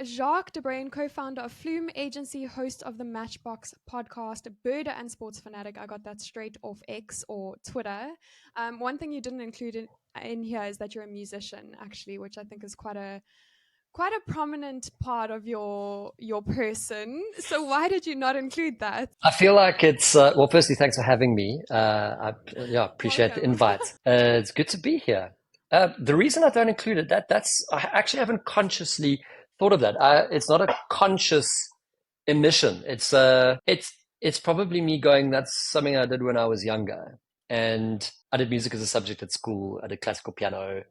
Jacques Du Bruyn, co-founder of Flume Agency, host of the Matchbox podcast, birder and sports fanatic. I got that straight off X or Twitter. One thing you didn't include in here is that you're a musician, actually, which I think is quite a prominent part of your person. So why did you not include that? I feel like it's well. Firstly, thanks for having me. Appreciate the Welcome. invite. It's good to be here. The reason I don't include it that's I actually haven't consciously thought of that. It's not a conscious emission. It's probably me going. That's something I did when I was younger, and I did music as a subject at school. I did classical piano,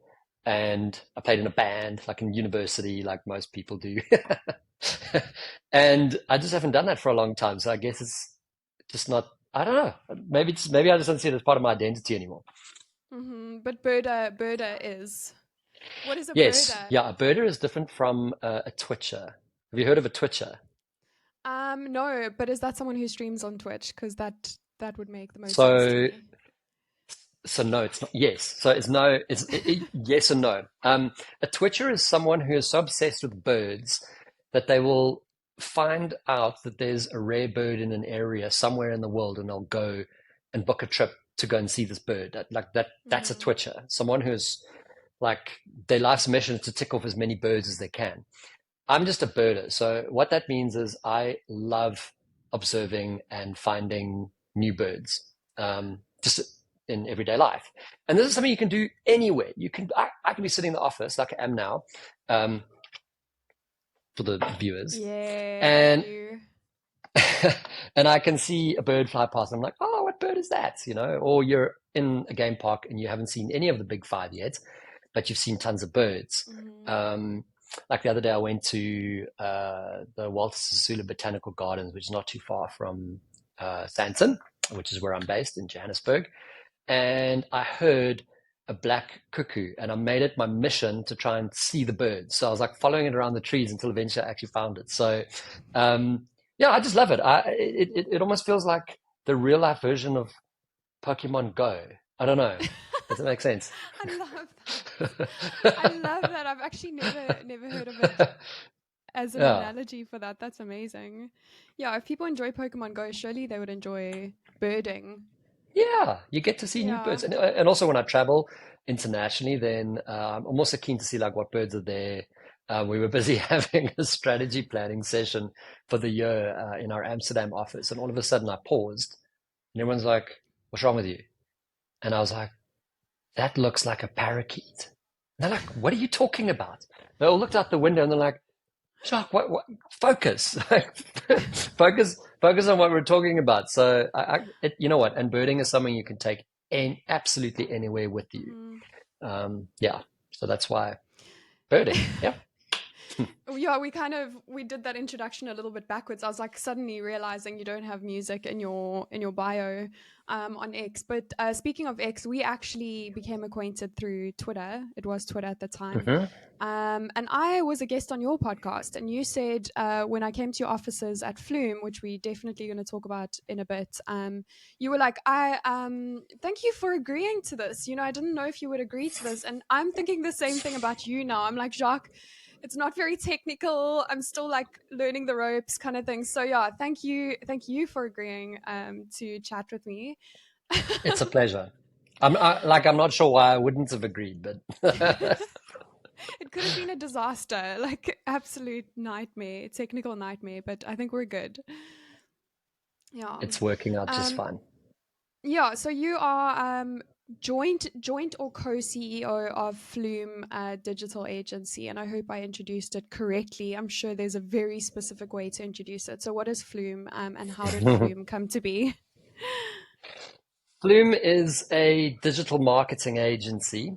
and I played in a band, like in university, like most people do. And I just haven't done that for a long time. So I guess it's just not, I don't know. Maybe I just don't see it as part of my identity anymore. But birder is. What is a Yes. birder? Yeah. A birder is different from a twitcher. Have you heard of a twitcher? No, but is that someone who streams on Twitch? Because that would make the most sense to So, me. so no, it's not. Yes. So it's no, yes and no. A twitcher is someone who is so obsessed with birds that they will find out that there's a rare bird in an area somewhere in the world, and they'll go and book a trip to go and see this bird. That's a Mm-hmm. twitcher. Someone who's like their life's mission is to tick off as many birds as they can. I'm just a birder. So what that means is I love observing and finding new birds, just in everyday life. And this is something you can do anywhere. I can be sitting in the office like I am now, um, for the viewers, Yeah, and you. and I can see a bird fly past. And I'm like, oh, what bird is that? Or you're in a game park and you haven't seen any of the big five yet, but you've seen tons of birds. Mm-hmm. Like the other day, I went to the Walter Sisulu Botanical Gardens, which is not too far from Sandton, which is where I'm based in Johannesburg. And I heard a black cuckoo, and I made it my mission to try and see the birds. So I was like following it around the trees until eventually I actually found it. So, um, yeah, I just love it. It almost feels like the real life version of Pokemon Go. I don't know. Does it make sense? I love that. I love that. I've actually never heard of it as an Yeah. analogy for that. That's amazing. Yeah, if people enjoy Pokemon Go, surely they would enjoy birding. Yeah, you get to see new Yeah. birds, and also when I travel internationally, then I'm also keen to see like what birds are there. We were busy having a strategy planning session for the year in our Amsterdam office, and all of a sudden I paused, and everyone's like, "What's wrong with you?" And I was like, "That looks like a parakeet." And they're like, "What are you talking about?" They all looked out the window and they're like, Jacques, what, focus, focus on what we're talking about. So you know what? And birding is something you can take absolutely anywhere with you. Hmm. Yeah. So that's why birding. Yeah. Yeah, we did that introduction a little bit backwards. I was like suddenly realizing you don't have music in your bio on X. But speaking of X, we actually became acquainted through Twitter. It was Twitter at the time. Hmm. And I was a guest on your podcast, and you said when I came to your offices at Flume, which we definitely going to talk about in a bit, you were like, "I thank you for agreeing to this. I didn't know if you would agree to this." And I'm thinking the same thing about you now. I'm like, Jacques, it's not very technical. I'm still like learning the ropes, kind of thing. So yeah, thank you for agreeing to chat with me. It's a pleasure. I'm not sure why I wouldn't have agreed, but It could have been a disaster, like absolute nightmare, technical nightmare, but I think we're good. Yeah. it's working out just Um, fine. yeah, so you are joint or co-CEO of Flume Digital Agency, and I hope I introduced it correctly. I'm sure there's a very specific way to introduce it. So what is Flume, and how did Flume come to be? Flume is a digital marketing agency.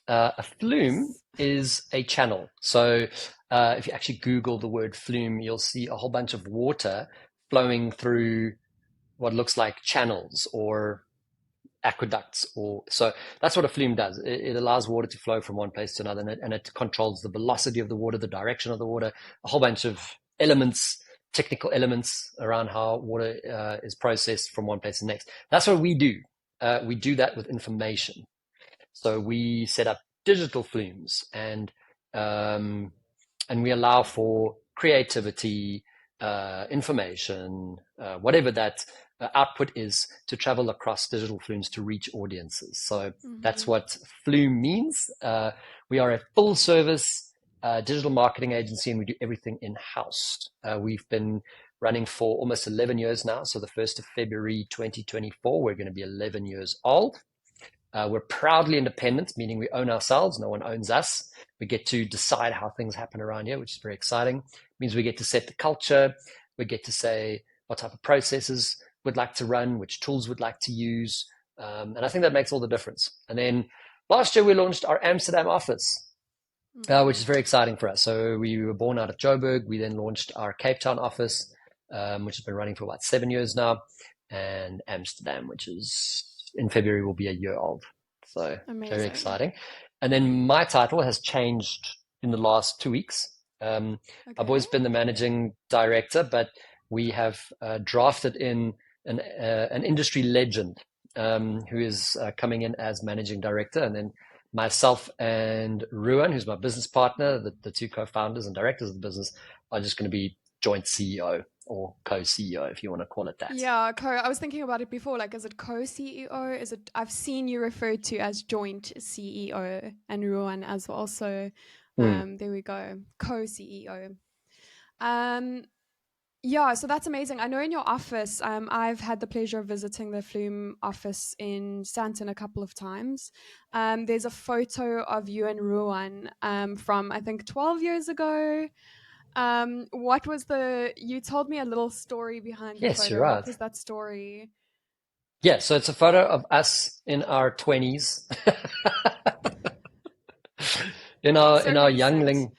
A flume is a channel. So if you actually Google the word flume, you'll see a whole bunch of water flowing through what looks like channels or aqueducts. Or so that's what a flume does. It allows water to flow from one place to another, and it controls the velocity of the water, the direction of the water, a whole bunch of elements, technical elements around how water is processed from one place to the next. That's what we do. We do that with information. So we set up digital flumes, um, and we allow for creativity, information, whatever that output is, to travel across digital flumes to reach audiences. So that's Mm-hmm. what Flume means. We are a full service digital marketing agency, and we do everything in-house. We've been running for almost 11 years now. So the 1st of February 2024, we're going to be 11 years old. We're proudly independent, meaning we own ourselves. No one owns us. We get to decide how things happen around here, which is very exciting. It means we get to set the culture. We get to say what type of processes we'd like to run, which tools we'd like to use. And I think that makes all the difference. And then last year, we launched our Amsterdam office, which is very exciting for us. So we were born out of Joburg. We then launched our Cape Town office, which has been running for about 7 years now, and Amsterdam, which is in February will be a year old. So very Amazing. exciting. And then my title has changed in the last 2 weeks. I've Okay. always been the managing director, but we have drafted in an industry legend who is coming in as managing director, and then myself and Ruan, who's my business partner, the two co-founders and directors of the business, are just going to be joint CEO or co-CEO, if you want to call it that. Yeah, I was thinking about it before. Like, is it co-CEO? Is it? I've seen you referred to as joint CEO and Ruan as well. So, Hmm. there we go, co-CEO. Um, yeah, so that's amazing. I know in your office, I've had the pleasure of visiting the Flume office in Stanton a couple of times. There's a photo of you and Ruan from I think 12 years ago. What was the? You told me a little story behind the Yes, you're photo. What right. was that story? Yeah, so it's a photo of us in our 20s, So in our recent. youngling.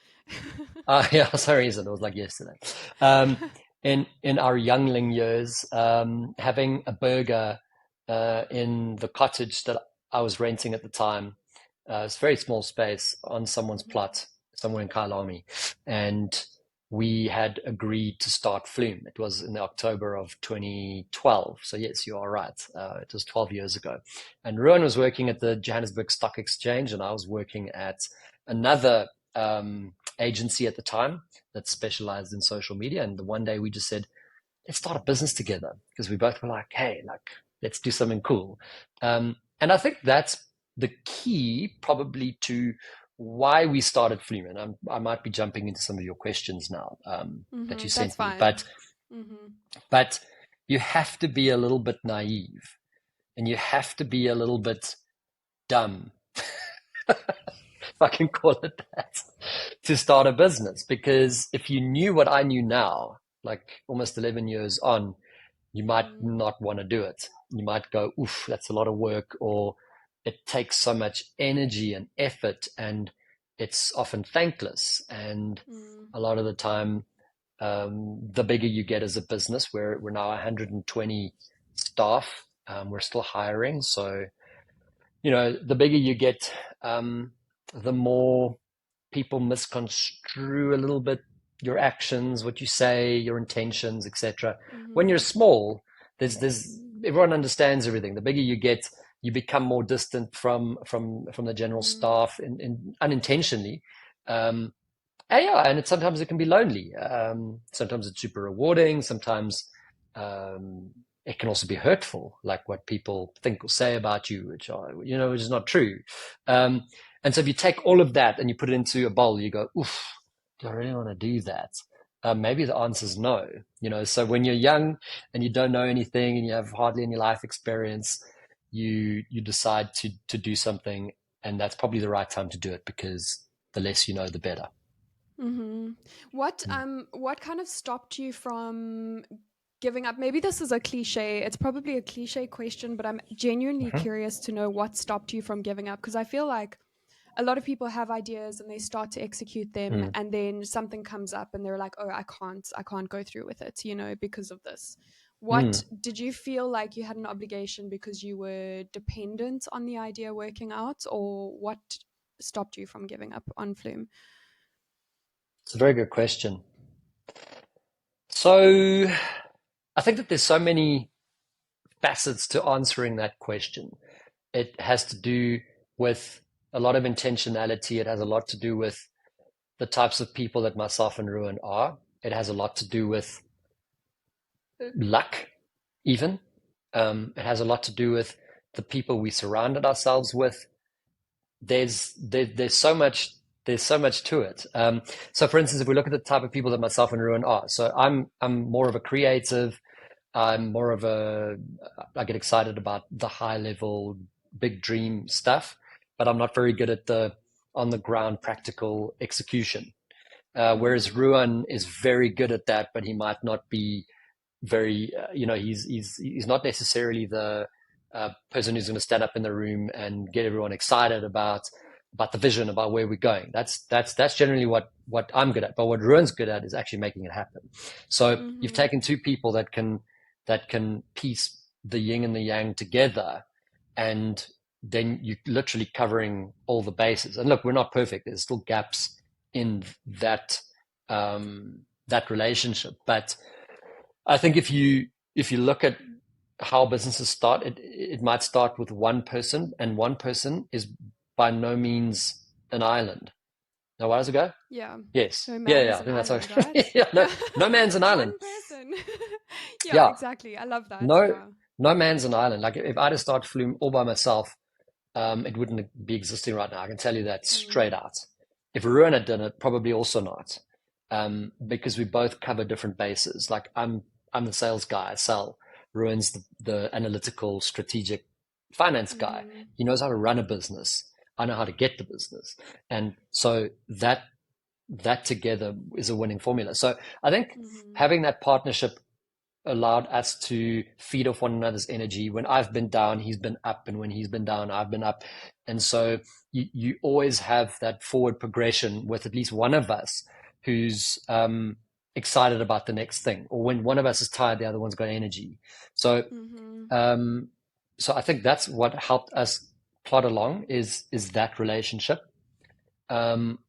Yeah, sorry, it was like yesterday. Um, in our youngling years, having a burger in the cottage that I was renting at the time. It's a very small space on someone's Mhm. plot somewhere in Kailami, and we had agreed to start Flume. It was in the October of 2012. So yes, you are right. It was 12 years ago, and Ruan was working at the Johannesburg Stock Exchange, and I was working at another agency at the time that specialized in social media. And the one day we just said, let's start a business together, because we both were like, hey, like, let's do something cool. And I think that's the key probably to why we started Flume. And I might be jumping into some of your questions now that you That's sent me, fine. Hmm. but you have to be a little bit naive, and you have to be a little bit dumb, if I can call it that, to start a business. Because if you knew what I knew now, like almost 11 years on, you might Mm, not want to do it. You might go, oof, that's a lot of work, or it takes so much energy and effort, and it's often thankless. And mm, a lot of the time, the bigger you get as a business, we're now 120 staff. We're still hiring. So, the bigger you get, the more people misconstrue a little bit your actions, what you say, your intentions, etc. When you're mm, small, there's everyone understands everything. The bigger you get, you become more distant from the general mm, staff unintentionally. And yeah, and sometimes it can be lonely. Sometimes it's super rewarding. Sometimes um, it can also be hurtful, like what people think or say about you, which is not true. Um, and so if you take all of that and you put it into a bowl, you go, oof, do I really want to do that? Maybe the answer is no. So when you're young and you don't know anything and you have hardly any life experience, you decide to do something, and that's probably the right time to do it, because the less you know, the better. mm-hmm. What kind of stopped you from giving up? Maybe this is a cliche. It's probably a cliche question, but I'm genuinely Mhm. curious to know what stopped you from giving up, because I feel like a lot of people have ideas and they start to execute them, Mm. and then something comes up and they're like, oh, I can't go through with it, because of this. What Mm. did you feel like you had an obligation because you were dependent on the idea working out, or what stopped you from giving up on Flume? It's a very good question. So I think that there's so many facets to answering that question. It has to do with a lot of intentionality. It has a lot to do with the types of people that myself and Ruan are. It has a lot to do with luck, even. It has a lot to do with the people we surrounded ourselves with. There's so much to it. So, for instance, if we look at the type of people that myself and Ruan are, so I'm more of a creative. I'm more of a I get excited about the high level, big dream stuff, but I'm not very good at the on the ground practical execution. Whereas Mm-hmm. Ruan is very good at that, but he might not be very, he's not necessarily the person who's going to stand up in the room and get everyone excited about the vision, about where we're going. That's generally what I'm good at. But what Ruan's good at is actually making it happen. So you've Mm-hmm. taken two people that can piece the yin and the yang together, and then you're literally covering all the bases. And look, we're not perfect. There's still gaps in that relationship. But I think if you look at how businesses start, it might start with one person, and one person is by no means an island. Now, where does it go? Yeah. Yes. No Yeah, man yeah. is I an think that's how. island, right? Yeah, no, Yeah. no man's an island. One person. Yeah, Yeah, exactly. I love that. no, Yeah. no man's an island. Like if I just start Flume all by myself, it wouldn't be existing right now. I can tell you that straight Mm. out. If Ruin had done it, probably also not, because we both cover different bases. Like I'm the sales guy, I sell. Ruin's the analytical, strategic finance guy. Mm-hmm. He knows how to run a business. I know how to get the business, and so that together is a winning formula. So I think Mm-hmm. having that partnership allowed us to feed off one another's energy. When I've been down, he's been up, and when he's been down, I've been up. And so you always have that forward progression with at least one of us who's excited about the next thing, or when one of us is tired, the other one's got energy. So Mm-hmm. um, so I think that's what helped us plod along is that relationship.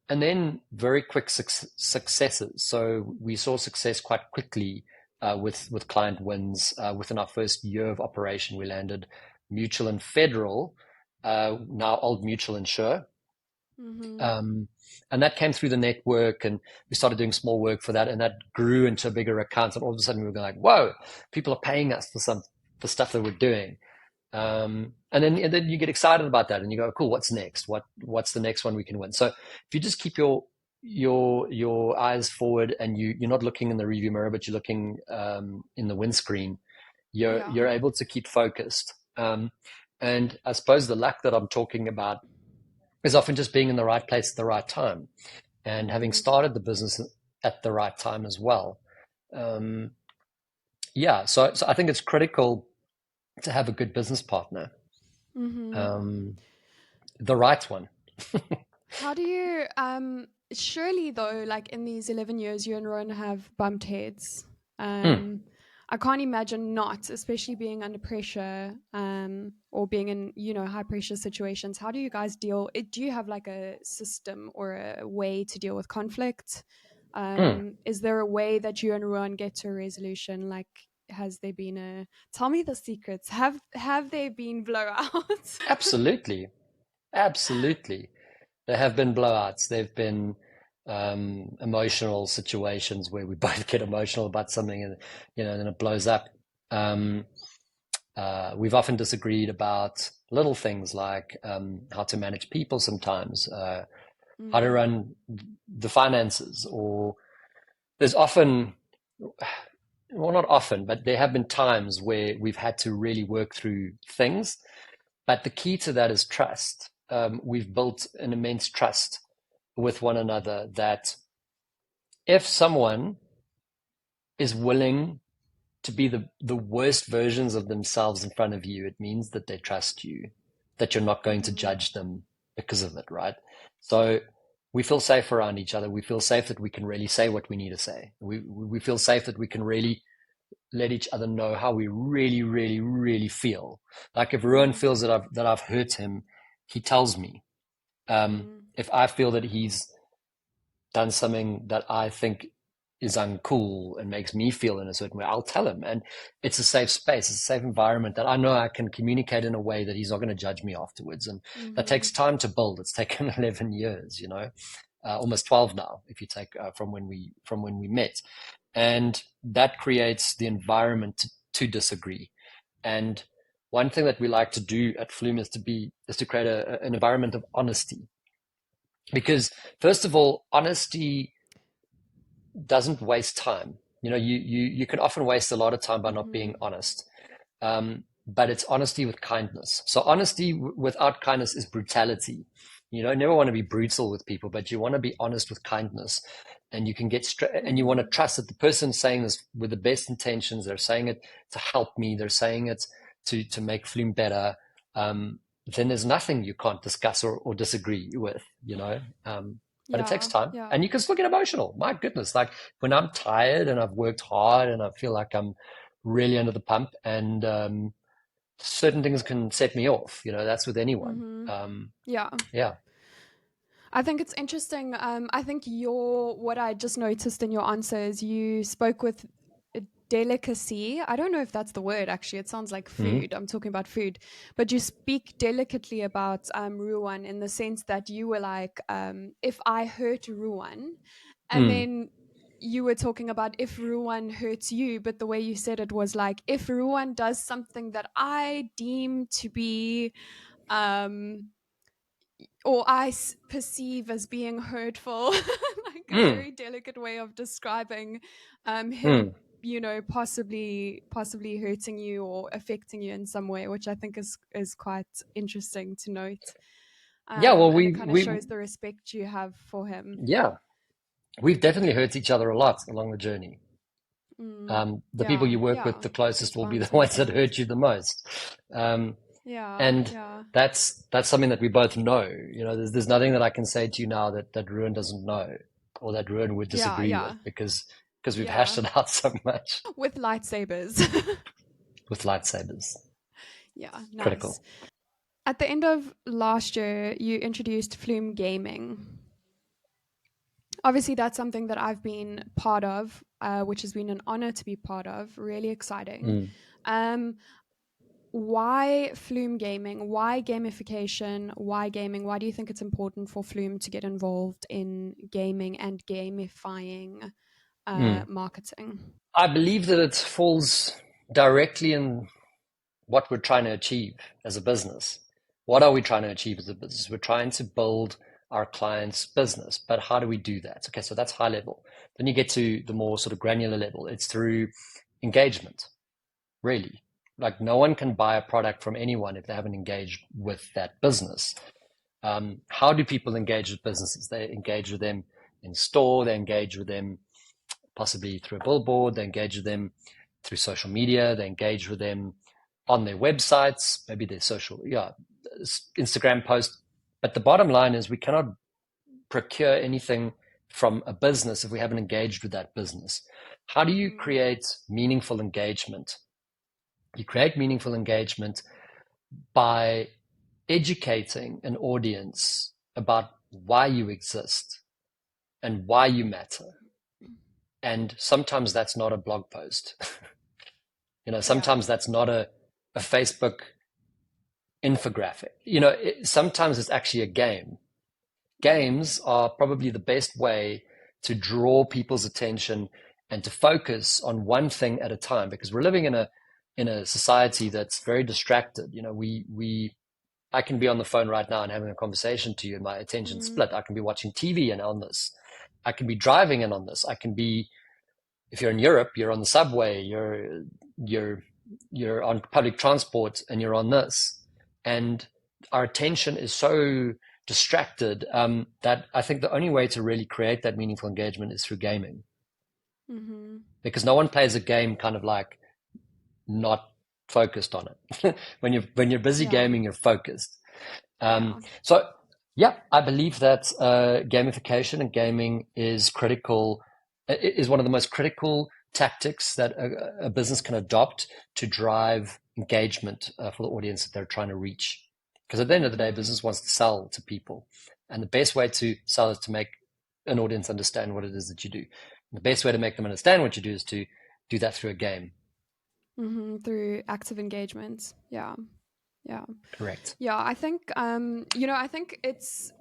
And then very quick successes. So we saw success quite quickly with client wins. Within our first year of operation, we landed Mutual and Federal, now Old Mutual Insure. Mm-hmm. Um, and that came through the network, and we started doing small work for that, and that grew into a bigger account. And all of a sudden, we were like, "Whoa, people are paying us for stuff that we're doing." And then you get excited about that, and you go, "Cool, what's next? What's the next one we can win?" So if you just keep your eyes forward, and you're not looking in the review mirror, but you're looking in the windscreen, Yeah. you're able to keep focused. And I suppose the luck that I'm talking about is often just being in the right place at the right time, and having Mm-hmm. started the business at the right time as well. Um, yeah, so I think it's critical to have a good business partner. Mm-hmm. Um, the right one. How do you surely though, like in these 11 years you and Ron have bumped heads. Hmm. Um I can't imagine not, especially being under pressure, or being in, high pressure situations. How do you guys deal? Do you have like a system or a way to deal with conflict? Hmm. Is there a way that you and Ruan get to a resolution? Like, has there been a? Tell me the secrets. Have there been blowouts? Absolutely. Absolutely. There have been blowouts. There have been emotional situations where we both get emotional about something, and then it blows up. Um, we've often disagreed about little things like how to manage people sometimes, how to Mm, run the finances, or there's often, well, not often, but there have been times where we've had to really work through things. But the key to that is trust. We've built an immense trust with one another that if someone is willing to be the worst versions of themselves in front of you, it means that they trust you, that you're not going to mm, judge them because of it, right? So we feel safe around each other. We feel safe that we can really say what we need to say. We feel safe that we can really let each other know how we really, really, really feel. Like if Ruan mm, feels that I've hurt him, he tells me. mm, If I feel that he's done something that I think is uncool and makes me feel in a certain way, I'll tell him. And it's a safe space, it's a safe environment that I know I can communicate in a way that he's not going to judge me afterwards. And that takes mhm, time to build. It's taken 11 years, almost 12 now, if you take from when we met, and that creates the environment to disagree. And one thing that we like to do at Flume is to create an environment of honesty, because first of all, honesty doesn't waste time. You can often waste a lot of time by not being honest. But it's honesty with kindness. So honesty without kindness is brutality. You don't never want to be brutal with people, but you want to be honest with kindness, and you can get straight, and you want to trust that the person saying this with the best intentions. They're saying it to help me. They're saying it to make Flume better. Then there's nothing you can't discuss or disagree with. But it takes Yeah, time, yeah. and you can still get emotional. My goodness, like when I'm tired and I've worked hard and I feel like I'm really under the pump, and certain things can set me off. That's with anyone. Yeah. Yeah. I think it's interesting. I think what I just noticed in your answers, you spoke with a delicacy. I don't know if that's the word, actually. It sounds like Mm. food. I'm talking about food. But you speak delicately about Ruan in the sense that you were like, if I hurt Ruan, and Mm. then you were talking about if Ruan hurts you, but the way you said it was like, if Ruan does something that I deem to be um or perceive as being hurtful, like a Mm. very delicate way of describing him, Mm. possibly hurting you or affecting you in some way, which I think is quite interesting to note. Yeah. Well, And it we kind of we shows the respect you have for him. yeah, we've definitely hurt each other a lot along the journey. The people Yeah, you work with yeah, the closest that's will why be I'm the saying ones that that. hurt you the most. Um, Yeah, and yeah, that's something that we both know. There's nothing that I can say to you now that Ruin doesn't know, or that Ruin would yeah, disagree with, yeah, because we've hashed yeah. it out so much With lightsabers. with lightsabers. Yeah, nice. Critical. At the end of last year, you introduced Flume Gaming. Obviously, that's something that I've been part of, which has been an honor to be part of. Really exciting. Mm. Um, why Flume Gaming? Why gamification? Why gaming? Why do you think it's important for Flume to get involved in gaming and gamifying Mm. marketing? I believe that it falls directly in what we're trying to achieve as a business. What are we trying to achieve as a business? We're trying to build our client's business, but how do we do that? Okay, so that's high level. Then you get to the more sort of granular level. It's through engagement, really. Like no one can buy a product from anyone if they haven't engaged with that business. How do people engage with businesses? They engage with them in store, they engage with them possibly through a billboard, they engage with them through social media, they engage with them on their websites, maybe their Instagram post. But the bottom line is we cannot procure anything from a business if we haven't engaged with that business. How do you create meaningful engagement? You create meaningful engagement by educating an audience about why you exist and why you matter. And sometimes that's not a blog post. Yeah. Sometimes that's not a Facebook infographic. Sometimes it's actually a game. Games are probably the best way to draw people's attention and to focus on one thing at a time, because we're living in a society that's very distracted. I can be on the phone right now and having a conversation to you and my attention split. I can be watching TV and on this. I can be driving and on this. I can be, if you're in Europe, you're on the subway, you're on public transport and you're on this. And our attention is so distracted that I think the only way to really create that meaningful engagement is through gaming. Because no one plays a game kind of like not focused on it. When you're busy Yeah. gaming, you're focused. Yeah. So yeah, I believe that gamification and gaming is critical, is one of the most critical tactics that a business can adopt to drive engagement for the audience that they're trying to reach. Because at the end of the day, business wants to sell to people, and the best way to sell is to make an audience understand what it is that you do. And the best way to make them understand what you do is to do that through a game. Through active engagement. Yeah. Yeah. Correct. Yeah. I think, I think it's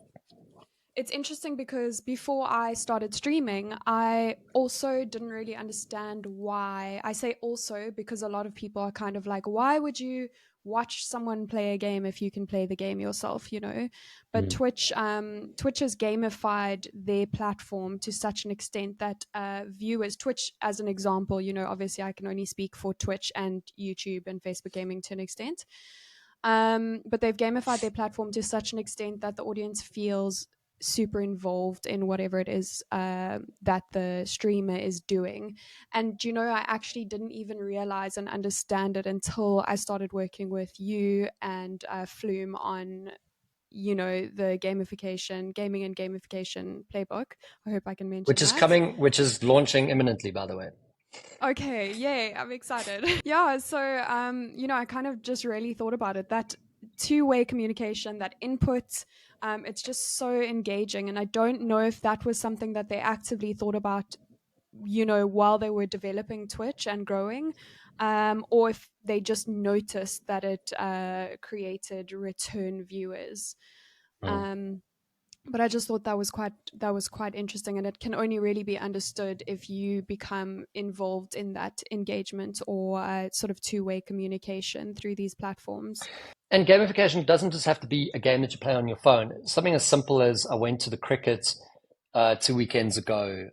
it's interesting because before I started streaming, I also didn't really understand why. I say also because a lot of people are kind of like, why would you watch someone play a game if you can play the game yourself, you know? But Mm. Twitch has gamified their platform to such an extent that viewers, Twitch as an example, you know, obviously I can only speak for Twitch and YouTube and Facebook gaming to an extent. But they've gamified their platform to such an extent that the audience feels super involved in whatever it is that the streamer is doing. And you know, I actually didn't even realize and understand it until I started working with you and Flume on, you know, the gamification, gaming and gamification playbook. I hope I can mention that. Which is launching imminently, by the way. Okay, yay, I'm excited. Yeah, so you know, I kind of just really thought about it. That two-way communication, that input, it's just so engaging. And I don't know if that was something that they actively thought about, you know, while they were developing Twitch and growing, or if they just noticed that it created return viewers. Mm. Um, but I just thought that was quite interesting, and it can only really be understood if you become involved in that engagement or sort of two-way communication through these platforms. And gamification doesn't just have to be a game that you play on your phone. Something as simple as I went to the cricket 2 weekends ago,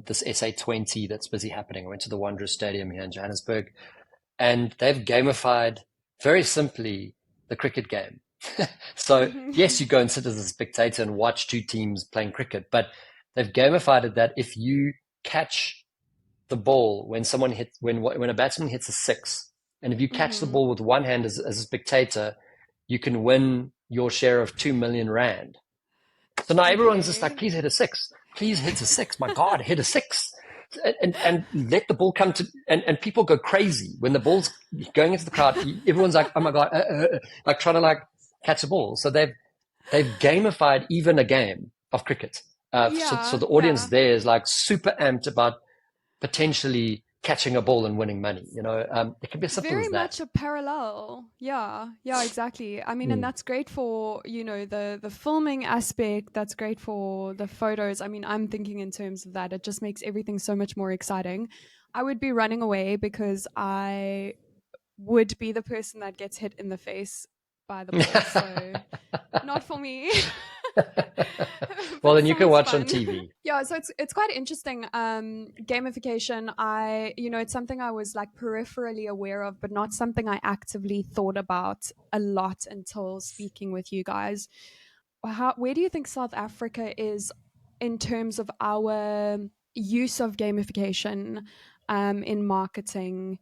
this SA20 that's busy happening. I went to the Wanderers Stadium here in Johannesburg, and they've gamified very simply the cricket game. So yes, you go and sit as a spectator and watch two teams playing cricket, but they've gamified it that if you catch the ball when a batsman hits a six, and if you catch the Mm-hmm. ball with one hand as a spectator, you can win your share of 2 million rand. So now everyone's just like, Okay. please hit a six, please hit a six. My God, hit a six, and let the ball come to, and people go crazy when the ball's going into the crowd. Everyone's like, oh my God, like trying to like catch the ball. So they've gamified even a game of cricket. So Yeah, the audience yeah. there is like super amped about potentially catching a ball and winning money. It can be as simple Very as that. much a parallel. Yeah, yeah, exactly. I mean, and Mm. that's great for, you know, the filming aspect. That's great for the photos. I mean, I'm thinking in terms of that. It just makes everything so much more exciting. I would be running away because I would be the person that gets hit in the face by the ball. So not for me. Well, But then you can sounds watch on fun. TV. Yeah, so it's quite interesting. Gamification, I, you know, it's something I was like peripherally aware of, but not something I actively thought about a lot until speaking with you guys. Where do you think South Africa is in terms of our use of gamification in marketing,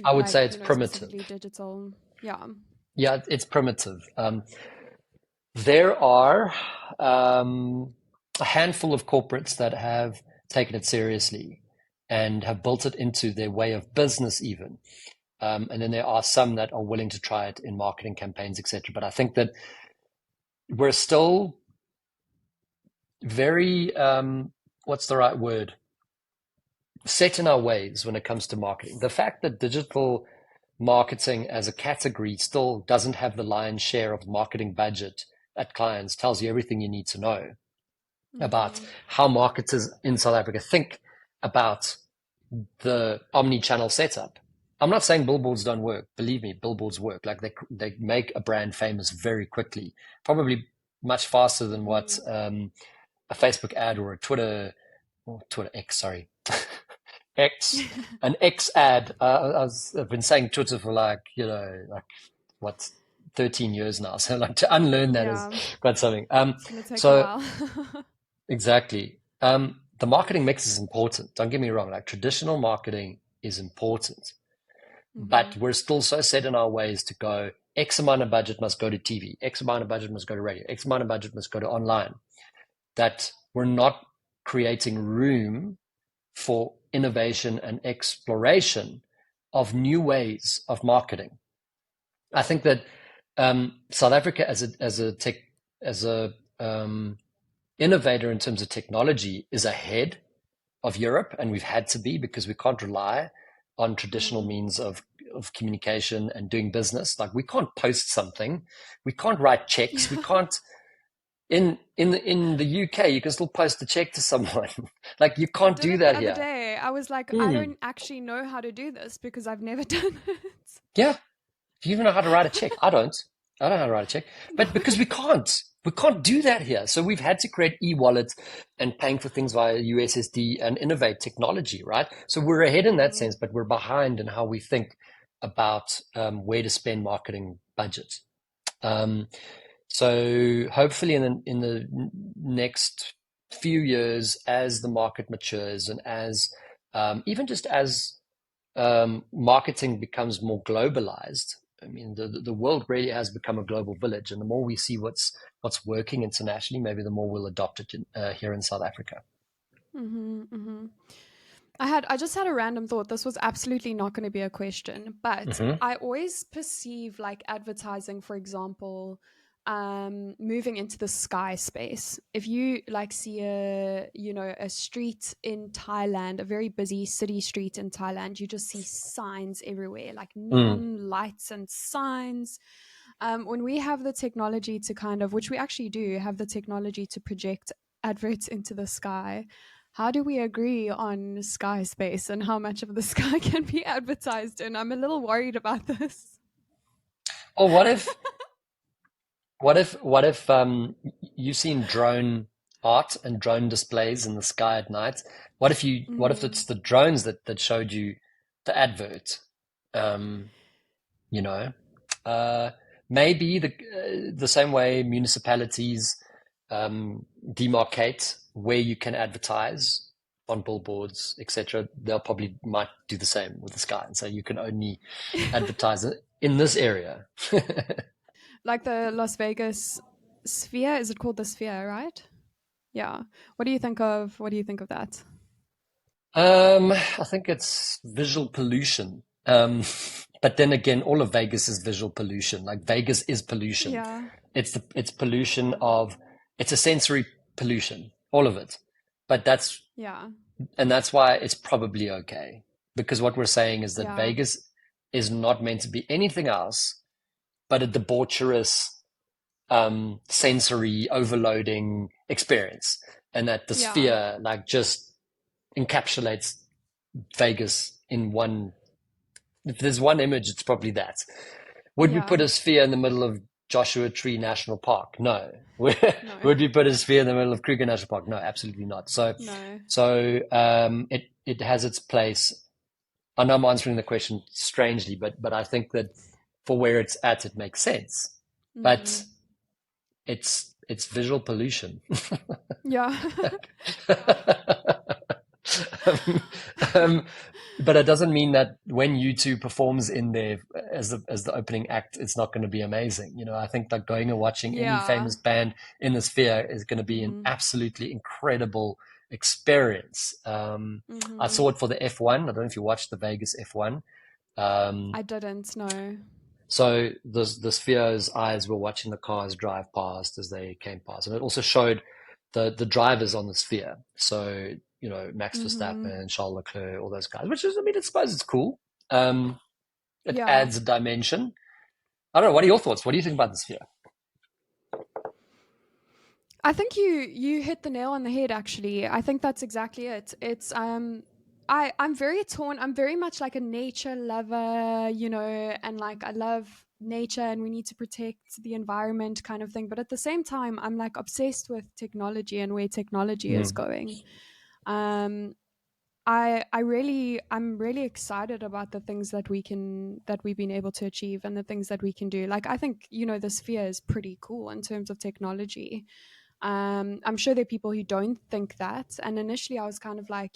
I would say like, it's you know, primitive. specifically digital? Yeah. Yeah, it's primitive. There are a handful of corporates that have taken it seriously and have built it into their way of business, even. And then there are some that are willing to try it in marketing campaigns, etc. But I think that we're still very, what's the right word? Set in our ways when it comes to marketing. The fact that digital marketing as a category still doesn't have the lion's share of marketing budget at clients tells you everything you need to know about Mm-hmm. how marketers in South Africa think about the omni-channel setup. I'm not saying billboards don't work. Believe me, billboards work. Like they make a brand famous very quickly, probably much faster than what Mm-hmm. a Facebook ad or a Twitter X, sorry, X, an X ad. I've been saying Twitter for like what 13 years now. So like to unlearn that is Yeah, quite something. it's gonna take a So while. exactly. The marketing mix is important. Don't get me wrong. Like traditional marketing is important, Mm-hmm. but we're still so set in our ways to go X amount of budget must go to TV, X amount of budget must go to radio, X amount of budget must go to online, that we're not creating room for innovation and exploration of new ways of marketing. I think that South Africa as a innovator in terms of technology is ahead of Europe, and we've had to be because we can't rely on traditional Mm. means of communication and doing business. Like we can't post something, we can't write checks, we Yeah. can't. in the UK, you can still post a check to someone. Like you I can't did do it the that other here. day. I was like, I Mm, don't actually know how to do this because I've never done it. yeah. Do you even know how to write a check? I don't. I don't know how to write a check. No. But because we can't do that here. So we've had to create e-wallets and paying for things via USSD and innovate technology, right? So we're ahead in that sense, but we're behind in how we think about where to spend marketing budgets. Um, so hopefully in the next few years, as the market matures and as even just as marketing becomes more globalized. I mean, the world really has become a global village, and the more we see what's working internationally, maybe the more we'll adopt it here in South Africa. Mm-hmm, mm-hmm. I just had a random thought. This was absolutely not going to be a question, but Hmm. I always perceive like advertising, for example, moving into the sky space. If you like see a street in Thailand, a very busy city street in Thailand, you just see signs everywhere, like Mm. neon lights and signs. When we have the technology to kind of, which we actually do have the technology to project adverts into the sky, how do we agree on sky space and how much of the sky can be advertised in? I'm a little worried about this. Or what if you've seen drone art and drone displays in the sky at night? What if Mm, it's the drones that showed you the advert? Um, you know, uh, maybe the same way municipalities demarcate where you can advertise on billboards, etc. They'll probably might do the same with the sky and say you can only advertise it in this area. like the Las Vegas sphere, is it called the sphere, right? Yeah. What do you think of that? I think it's visual pollution. But then again, all of Vegas is visual pollution. Like Vegas is pollution. Yeah. It's pollution of it's a sensory pollution, all of it. But Yeah. that's why it's probably okay. Because what we're saying is that Yeah. Vegas is not meant to be anything else but a debaucherous sensory overloading experience. And that the Yeah. sphere like just encapsulates Vegas in one. If there's one image, it's probably that. Would we Yeah. put a sphere in the middle of Joshua Tree National Park? No. No. Would we put a sphere in the middle of Kruger National Park? No, absolutely not. So, No. it has its place. I know I'm answering the question strangely, but I think that for where it's at, it makes sense. But Mm. it's visual pollution. Yeah. um, um, but it doesn't mean that when U2 performs in there as the opening act, it's not going to be amazing. I think like going and watching any Yeah. famous band in the sphere is going to be an Mm-hmm. absolutely incredible experience. I Mm-hmm. saw it for the F1. I don't know if you watched the Vegas F1. Um, I didn't know. so the sphere's eyes were watching the cars drive past as they came past, and it also showed the drivers on the sphere. So Max Mm-hmm. Verstappen, Charles Leclerc, all those guys. Which is, I mean, I suppose it's cool. Um, it Yeah. adds a dimension. I don't know. What are your thoughts? What do you think about the sphere? I think you hit the nail on the head actually. I think that's exactly it. I'm very torn. I'm very much like a nature lover, and like I love nature and we need to protect the environment kind of thing, but at the same time I'm like obsessed with technology and where technology is Mm. going. Um I'm really excited about the things that we've been able to achieve and the things that we can do. Like I think, the sphere is pretty cool in terms of technology. I'm sure there are people who don't think that. And initially, I was kind of like,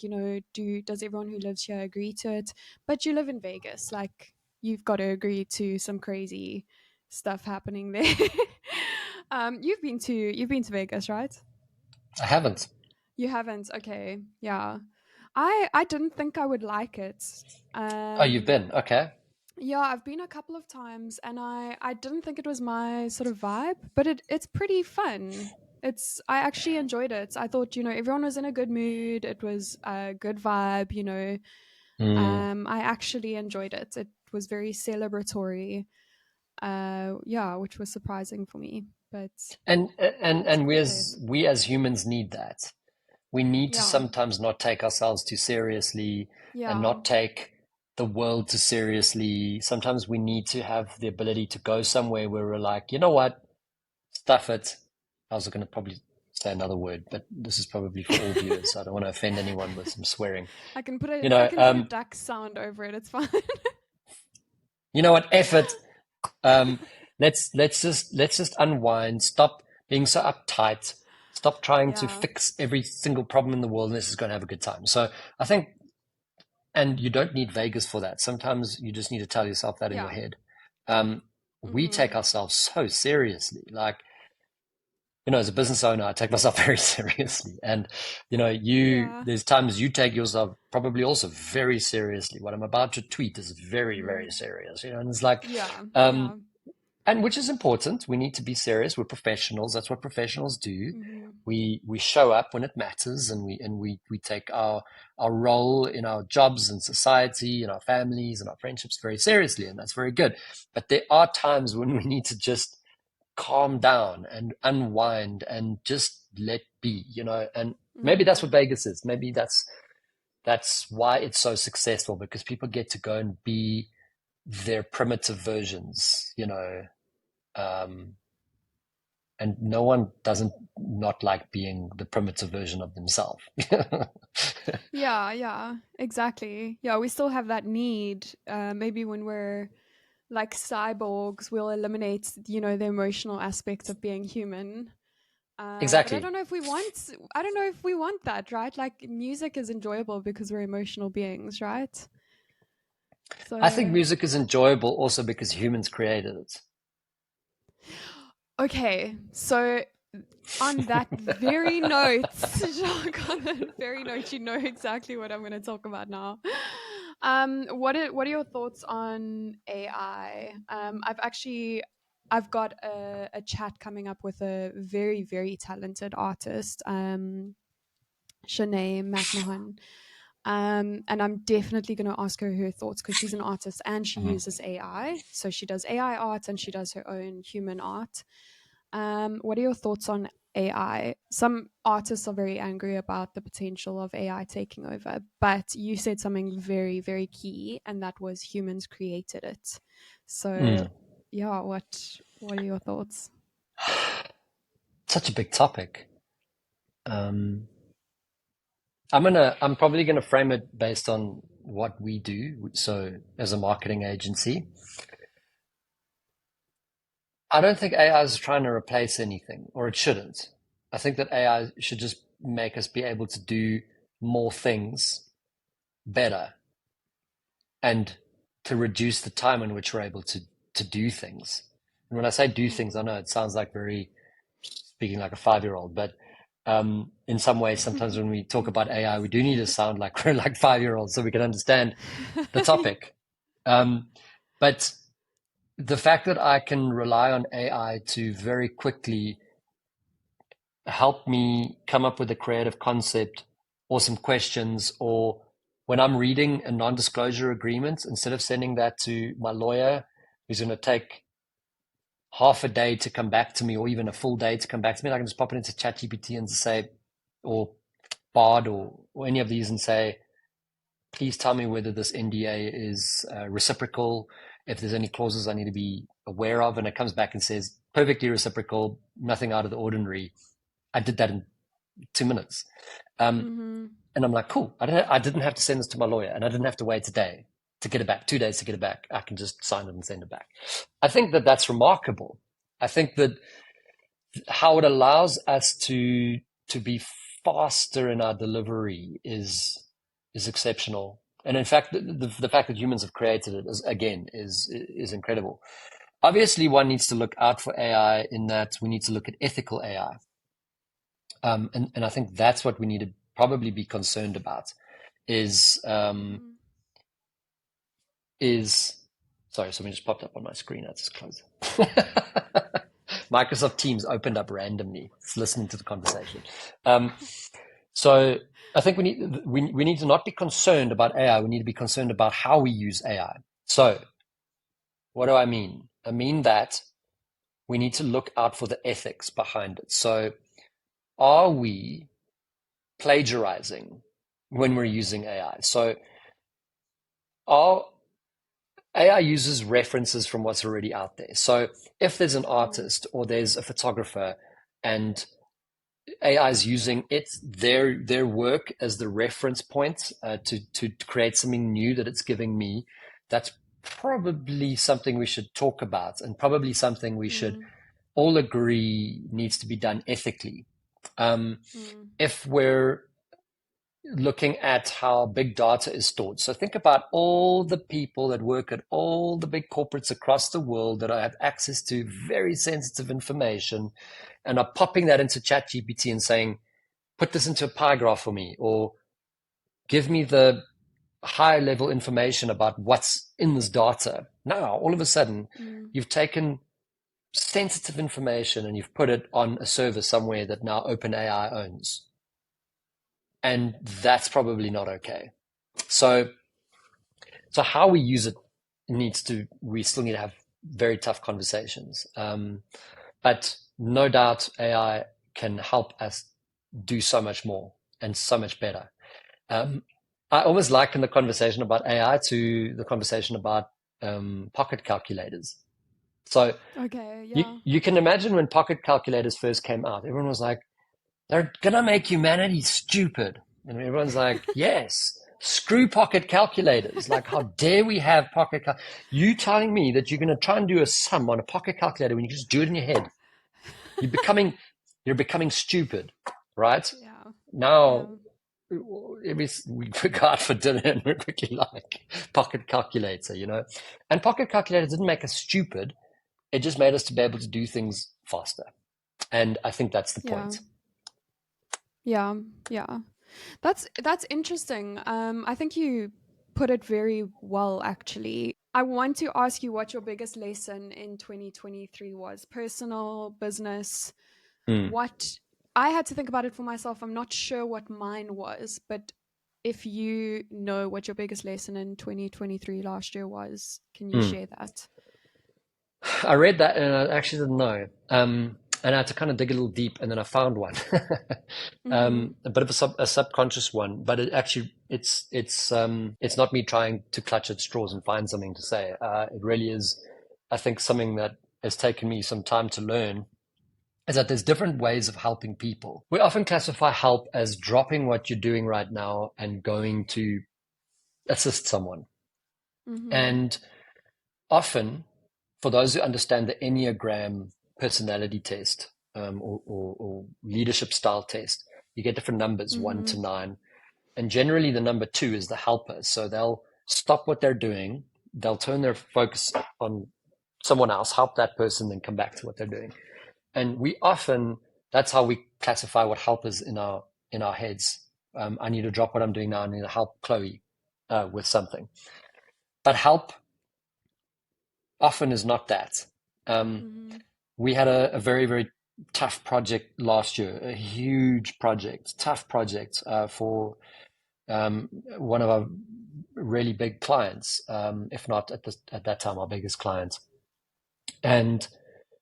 does everyone who lives here agree to it? But you live in Vegas, like you've got to agree to some crazy stuff happening there. You've been to Vegas, right? I haven't. You haven't? Okay, yeah. I didn't think I would like it. Oh, you've Um, been. Okay. yeah, I've been a couple of times and I didn't think it was my sort of vibe, but it's pretty fun. I actually enjoyed it. I thought, everyone was in a good mood. It was a good vibe. Mm. I actually enjoyed it. It was very celebratory. Yeah, which was surprising for me. But it's And good to test. we as humans need that. We need to Yeah, sometimes not take ourselves too seriously and yeah, not take the world too seriously. Sometimes we need to have the ability to go somewhere where we're like, you know what, stuff it. I was going to probably say another word, but this is probably for all viewers, so I don't want to offend anyone with some swearing. You I know, can put a duck sound over it. It's fine. you know what, effort. Um, let's just unwind. Stop being so uptight. Stop trying to Yeah, fix every single problem in the world, and this is going to have a good time. So I think, and you don't need Vegas for that. Sometimes you just need to tell yourself that in your yeah. head. We take Mm-hmm. ourselves so seriously. Like, as a business owner, I take myself very seriously. And, Yeah. there's times you take yourself probably also very seriously. What I'm about to tweet is very, very Mm. serious, and it's like, Yeah, um, yeah. and which is important. We need to be serious. We're professionals. That's what professionals do. Mm-hmm. We show up when it matters, and we take our role in our jobs and society and our families and our friendships very seriously, and that's very good. But there are times when we need to just calm down and unwind and just let be, and maybe that's what Mm. Vegas is. Maybe that's why it's so successful, because people get to go and be their primitive versions, um, and no one doesn't not like being the primitive version of themselves. Yeah, yeah, exactly. Yeah, we still have that need. Maybe when we're like cyborgs, we'll eliminate, the emotional aspect of being human. But I Exactly. don't know if we want. I don't know if we want that, right? Like music is enjoyable because we're emotional beings, right? I think So music is enjoyable also because humans created it. okay, so on that very note, Jacques, on that very note, you know exactly what I'm going to talk about now. What are your thoughts on AI? I've got a chat coming up with a very very talented artist, Shanae McMahon. And I'm definitely going to ask her her thoughts because she's an artist and she Mhm. uses AI. So she does AI art and she does her own human art. What are your thoughts on AI? Some artists are very angry about the potential of AI taking over, but you said something very, very key, and that was humans created it. So, Mm. yeah, what are your thoughts? Such a big topic. Um, I'm probably gonna frame it based on what we do. So as a marketing agency, I don't think AI is trying to replace anything, or it shouldn't. I think that AI should just make us be able to do more things better, and to reduce the time in which we're able to do things. And when I say do things, I know it sounds like very speaking like a 5-year-old, but in some ways, sometimes when we talk about AI, we do need to sound like we're like 5-year-olds so we can understand the topic. Um, but the fact that I can rely on AI to very quickly help me come up with a creative concept or some questions, or when I'm reading a non-disclosure agreement, instead of sending that to my lawyer, who's going to take half a day to come back to me, or even a full day to come back to me, I can just pop it into ChatGPT and say, or Bard, or any of these, and say, please tell me whether this NDA is reciprocal, if there's any clauses I need to be aware of. And it comes back and says, perfectly reciprocal, nothing out of the ordinary. I did that in 2 minutes. Um, Mm-hmm. and I'm like, cool. I didn't have to send this to my lawyer, and I didn't have to wait a day to get it back, 2 days to get it back. I can just sign it and send it back. I think that that's remarkable. I think that how it allows us to be faster in our delivery is exceptional. And in fact, the fact that humans have created it is incredible. Obviously, one needs to look out for AI, in that we need to look at ethical AI. And I think that's what we need to probably be concerned about is Mm-hmm. is sorry, something just popped up on my screen. I just closed it. Microsoft Teams opened up randomly. It's listening to the conversation. Um, so I think we need to not be concerned about AI. We need to be concerned about how we use AI. So what do I mean? I mean that we need to look out for the ethics behind it. So are we plagiarizing when we're using AI? So our AI uses references from what's already out there. So if there's an artist or there's a photographer and AI is using their work as the reference point to create something new that it's giving me, that's probably something we should talk about, and probably something we should all agree needs to be done ethically. If we're looking at how big data is stored. So think about all the people that work at all the big corporates across the world that have access to very sensitive information and are popping that into ChatGPT and saying, put this into a pie graph for me, or give me the high level information about what's in this data. Now, all of a sudden, you've taken sensitive information and you've put it on a server somewhere that now OpenAI owns. And that's probably not okay. So how we use it we still need to have very tough conversations. But no doubt AI can help us do so much more and so much better. I almost liken the conversation about AI to the conversation about pocket calculators. So you can imagine when pocket calculators first came out, everyone was like, they're going to make humanity stupid. And everyone's like, yes, screw pocket calculators. Like, how dare we have you telling me that you're going to try and do a sum on a pocket calculator when you can just do it in your head? You're becoming stupid, right? Yeah. Now, we go out for dinner and we're quickly like, pocket calculator, And pocket calculator didn't make us stupid. It just made us to be able to do things faster. And I think that's the point. Yeah. That's interesting. I think you put it very well, actually. I want to ask you what your biggest lesson in 2023 was. Personal, business, what I had to think about it for myself. I'm not sure what mine was, but if you know what your biggest lesson in 2023 last year was, can you share that? I read that and I actually didn't know. And I had to kind of dig a little deep, and then I found one, a bit of a subconscious one. But it's not me trying to clutch at straws and find something to say. It really is, I think, something that has taken me some time to learn. Is that there's different ways of helping people. We often classify help as dropping what you're doing right now and going to assist someone. And often, for those who understand the Enneagram personality test or leadership style test, you get different numbers, 1 to 9. And generally the number 2 is the helper. So they'll stop what they're doing. They'll turn their focus on someone else, help that person, then come back to what they're doing. And that's how we classify what help is in our heads. I need to drop what I'm doing now. I need to help Chloe with something. But help often is not that. We had a very, very tough project last year, a huge project, tough project for one of our really big clients, if not at that time our biggest client. And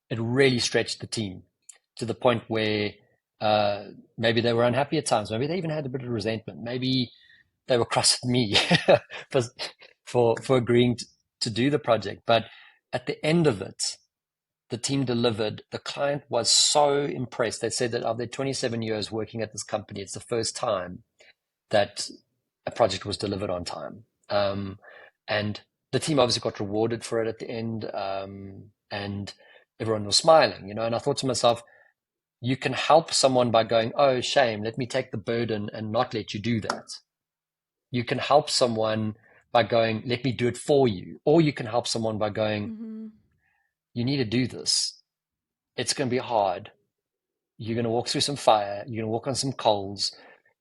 it really stretched the team to the point where maybe they were unhappy at times. Maybe they even had a bit of resentment. Maybe they were cross at me for agreeing to do the project. But at the end of it, the team delivered. The client was so impressed. They said that of their 27 years working at this company, it's the first time that a project was delivered on time. And the team obviously got rewarded for it at the end. And everyone was smiling, and I thought to myself, you can help someone by going, oh, shame, let me take the burden and not let you do that. You can help someone by going, let me do it for you. Or you can help someone by going, you need to do this. It's going to be hard. You're going to walk through some fire. You're going to walk on some coals.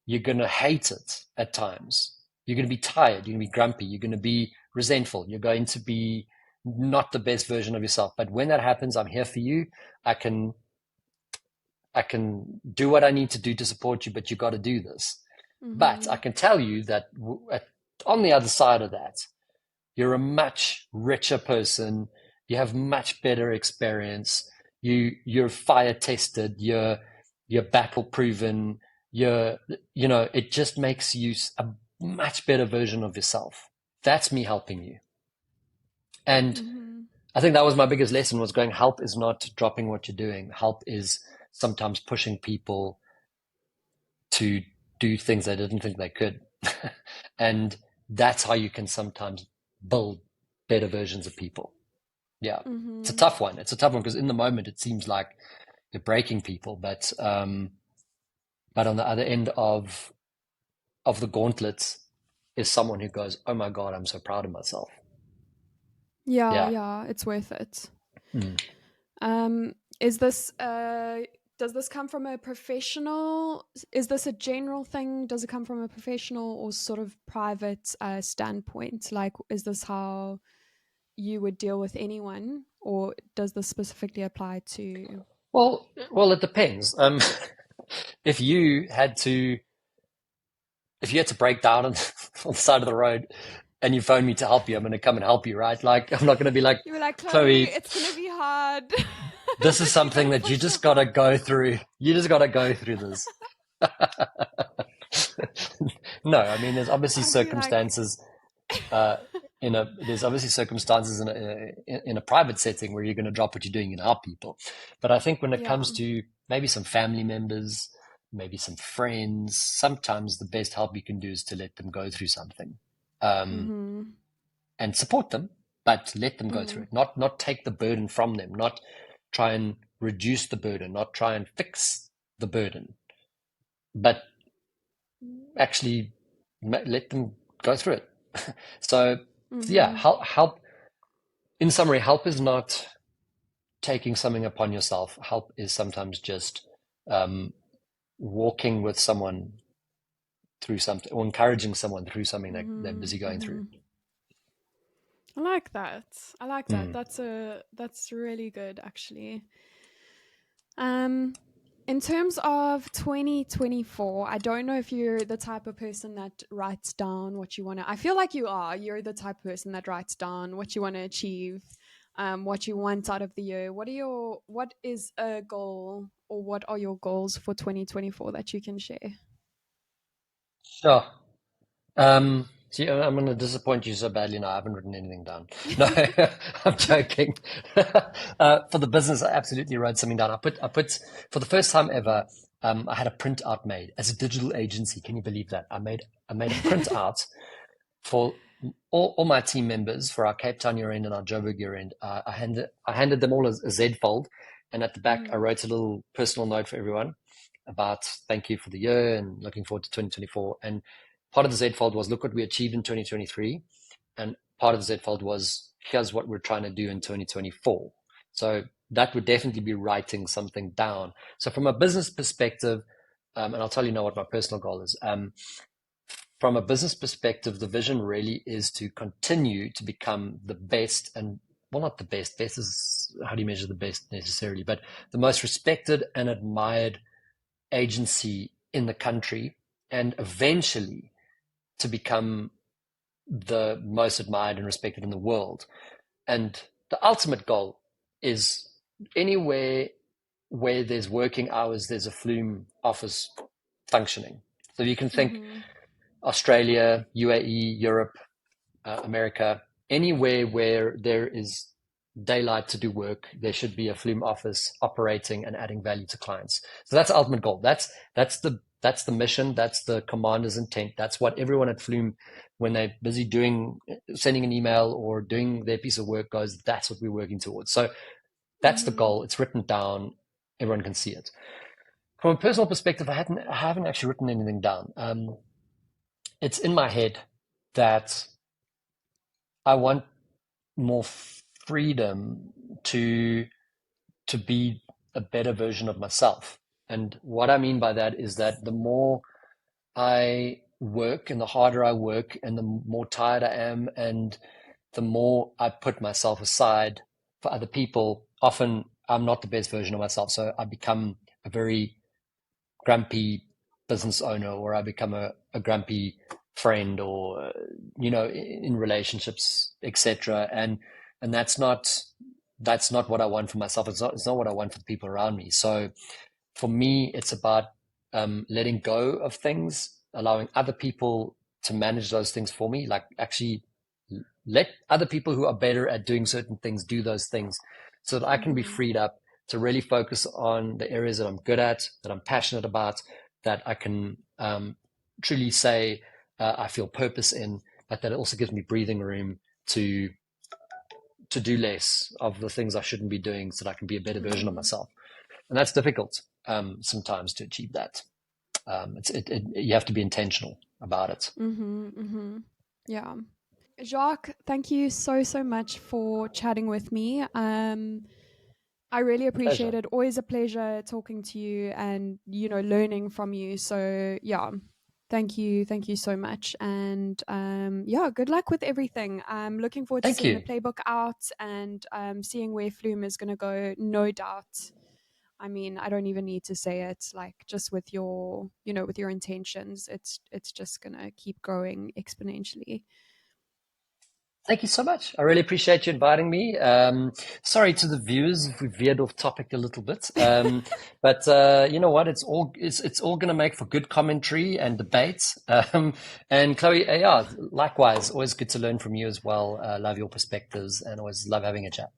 You're going to hate it at times. You're going to be tired. You're going to be grumpy. You're going to be resentful. You're going to be not the best version of yourself. But when that happens, I'm here for you. I can do what I need to do to support you, but you got to do this. But I can tell you that on the other side of that, you're a much richer person. You have much better experience. you're fire tested, you're battle proven, it just makes you a much better version of yourself. That's me helping you. And Mm-hmm. I think that was my biggest lesson, was going, help is not dropping what you're doing. Help is sometimes pushing people to do things they didn't think they could. And that's how you can sometimes build better versions of people. Yeah. It's a Mm-hmm. tough one. It's a tough one because in the moment it seems like you're breaking people, but on the other end of the gauntlet is someone who goes, "Oh my God, I'm so proud of myself." Yeah, Yeah. yeah, it's worth it. Mm. Is this does this come from a professional? Is this a general thing? Does it come from a professional or sort of private standpoint? Like, is this how you would deal with anyone, or does this specifically apply to? Well, it depends. If you had to, if you had to break down on, on the side of the road and you phone me to help you, I'm going to come and help you, right? Like, I'm not going to be like, You were like, Chloe, Chloe, it's gonna be hard, this is but you something gotta that you push just got to yourself. go through. You just got to go through this. No, I mean, there's obviously I'd be like, circumstances uh, there's obviously circumstances in a private setting where you're going to drop what you're doing and help people. But I think when it yeah, comes to maybe some family members, maybe some friends, sometimes the best help you can do is to let them go through something, um, mm-hmm. and support them, but let them go through Mm-hmm. it. Not take the burden from them. Not try and reduce the burden. Not try and fix the burden, but actually let them go through it. So yeah, Mm-hmm. help. In summary, help is not taking something upon yourself. Help is sometimes just um, walking with someone through something, or encouraging someone through something that they're Mm-hmm. busy going through. Mm-hmm. I like that. I like that. Mm. That's really good actually. Um in terms of 2024, I don't know if you're the type of person that writes down what you want to. I feel like you are. You're the type of person that writes down what you want to achieve, what you want out of the year. What is a goal or what are your goals for 2024 that you can share? Sure. See, I'm going to disappoint you so badly now. I haven't written anything down. No, I'm joking. For the business, I absolutely wrote something down. I put for the first time ever. I had a printout made as a digital agency. Can you believe that? I made a printout for all my team members for our Cape Town year end and our Joburg year end. I handed them all a Z fold, and at the back I Mm, wrote a little personal note for everyone about thank you for the year and looking forward to 2024. And part of the Z fold was look what we achieved in 2023, and part of the Z fold was here's what we're trying to do in 2024. So that would definitely be writing something down. So from a business perspective, and I'll tell you now what my personal goal is. From a business perspective, the vision really is to continue to become the best and, well, not the best, best is, how do you measure the best necessarily, but the most respected and admired agency in the country, and eventually to become the most admired and respected in the world. And the ultimate goal is anywhere where there's working hours, there's a Flume office functioning. So you can think mm-hmm. Australia, UAE, Europe, America, anywhere where there is daylight to do work, there should be a Flume office operating and adding value to clients. So that's the ultimate goal. That's the mission. That's the commander's intent. That's what everyone at Flume, when they're busy doing sending an email or doing their piece of work, goes. That's what we're working towards. So that's the Mm-hmm. goal. It's written down. Everyone can see it. From a personal perspective, I haven't actually written anything down. It's in my head that I want more freedom to to be a better version of myself. And what I mean by that is that the more I work and the harder I work and the more tired I am and the more I put myself aside for other people, often I'm not the best version of myself. So I become a very grumpy business owner, or I become a grumpy friend, or in relationships, etc. And that's that's not what I want for myself. It's not what I want for the people around me. So for me, it's about letting go of things, allowing other people to manage those things for me, like actually let other people who are better at doing certain things do those things so that I can be Mm-hmm. freed up to really focus on the areas that I'm good at, that I'm passionate about, that I can truly say I feel purpose in, but that it also gives me breathing room to do less of the things I shouldn't be doing so that I can be a better version of Mm-hmm. myself. And that's difficult sometimes to achieve that. You have to be intentional about it. Mm-hmm. Mm-hmm. Yeah. Jacques, thank you so much for chatting with me. I really appreciate Pleasure. it. Always a pleasure talking to you and, learning from you. So, yeah, thank you so much. And yeah, good luck with everything. I'm looking forward to Thank seeing the you. playbook out and seeing where Flume is going to go. No doubt. I mean, I don't even need to say it. Like, just with your, with your intentions, it's just gonna keep growing exponentially. Thank you so much. I really appreciate you inviting me. Sorry to the viewers if we veered off topic a little bit, but you know what? It's all going to make for good commentary and debate. And Chloe, yeah, likewise, always good to learn from you as well. Love your perspectives and always love having a chat.